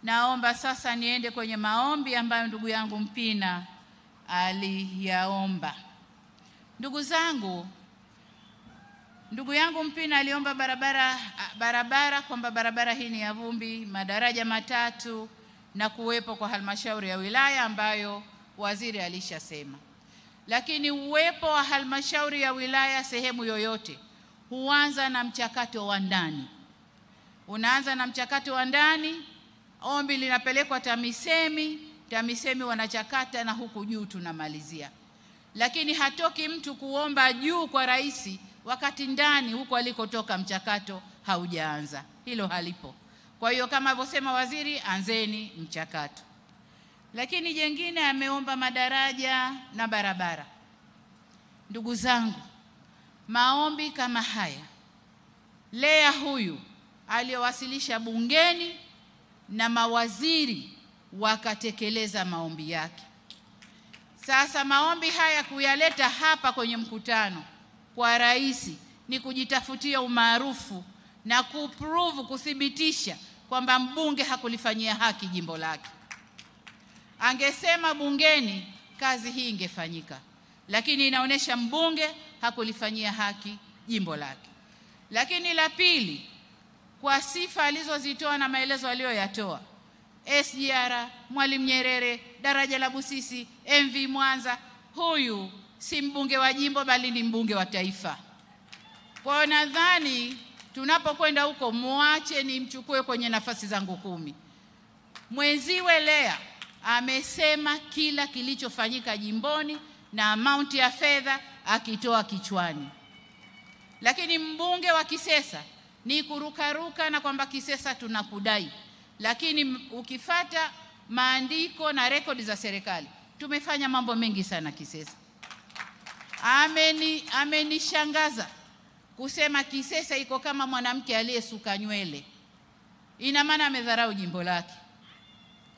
Naomba sasa niende kwenye maombi ambayo ndugu yangu Mpina aliyaomba. Ndugu zangu, ndugu yangu Mpina aliomba barabara kwamba barabara hii ni ya vumbi, madaraja matatu na kuwepo kwa halmashauri ya wilaya ambayo waziri alishasema. Lakini uwepo wa halmashauri ya wilaya sehemu yoyote huanza na mchakato wa ndani. Unaanza na mchakato wa ndani, ombi linapelekwa TAMISEMI, TAMISEMI wanachakata na huku juu tunamalizia. Lakini hatoki mtu kuomba juu kwa rais wakati ndani huko alikotoka mchakato haujaanza. Hilo halipo. Kwa hiyo kama alivyosema waziri, anzeni mchakato. Lakini jengine ameomba madaraja na barabara. Ndugu zangu, maombi kama haya Lea huyu aliyowasilisha bungeni na mawaziri wakatekeleza maombi yake. Sasa maombi haya kuyaleta hapa kwenye mkutano kwa rais ni kujitafutia umaarufu na kuthibitisha kwamba mbunge hakulifanyia haki jimbo lake. Angesema bungeni, kazi hii ingefanyika, lakini inaonesha mbunge hakulifanyia haki jimbo lake. Lakini la pili, kwa sifa alizozitoa na maelezo aliyoyatoa, SGR, Mwalimu Nyerere, daraja la Busisi, MV Mwanza, huyu si mbunge wa jimbo bali ni mbunge wa taifa. Kwa nadhani tunapokwenda huko muache nimchukue kwenye nafasi zangu 10. Mwenziwe Lea amesema kila kilichofanyika jimboni na amount ya fedha akitoa kichwani. Lakini mbunge wa Kisesa ni kurukaruka na kwamba Kisesa tunakudai. Lakini ukifata maandiko na rekodi za serikali, tumefanya mambo mengi sana Kisesa. Amenishangaza kusema Kisesa iko kama mwanamke aliyesuka nywele. Ina maana amedharau jimbo lake.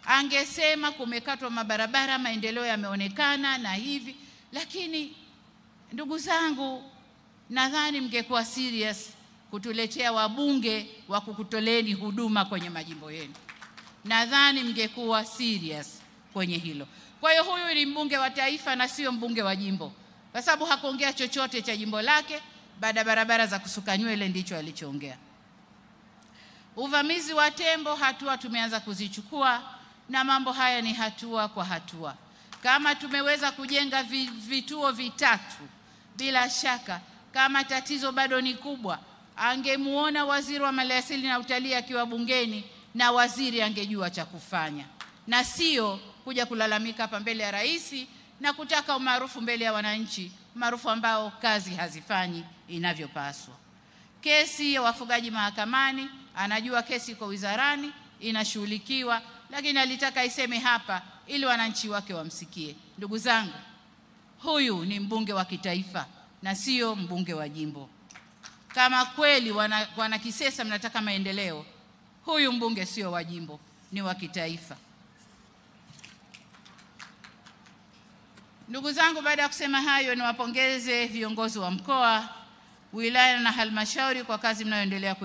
Angesema kumekatwa mabarabara, maendeleo yameonekana na hivi. Lakini ndugu zangu, nadhani mngekuwa serious kutuletea wabunge wa kukutoleni huduma kwenye majimbo yenu. Nadhani mngekuwa serious kwenye hilo. Kwa hiyo huyu ni mbunge wa taifa na sio mbunge wa jimbo, kwa sababu hakuongea chochote cha jimbo lake. Baada barabara za kusuka nywele ndicho alichoongea. Uvamizi wa tembo, hatua tumeanza kuzichukua, na mambo haya ni hatua kwa hatua. Kama tumeweza kujenga vituo 3, bila shaka kama tatizo bado ni kubwa, angemuona waziri wa maliasili na utalii akiwa bungeni na waziri angejua cha kufanya, na sio kuja kulalamika hapa mbele ya rais na kutaka umaarufu mbele ya wananchi, maarufu ambao kazi hazifanyi inavyopaswa. Kesi ya wafugaji mahakamani, anajua kesi iko wizarani inashughulikiwa, lakini alitaka iseme hapa ili wananchi wake wamsikie. Ndugu zangu, huyu ni mbunge wa kitaifa na sio mbunge wa jimbo. Kama kweli wana Kisesa mnataka maendeleo, huyu mbunge sio wa jimbo, ni wa kitaifa. Ndugu zangu, baada ya kusema hayo, niwapongeze viongozi wa mkoa, wilaya na halmashauri kwa kazi mnayoendelea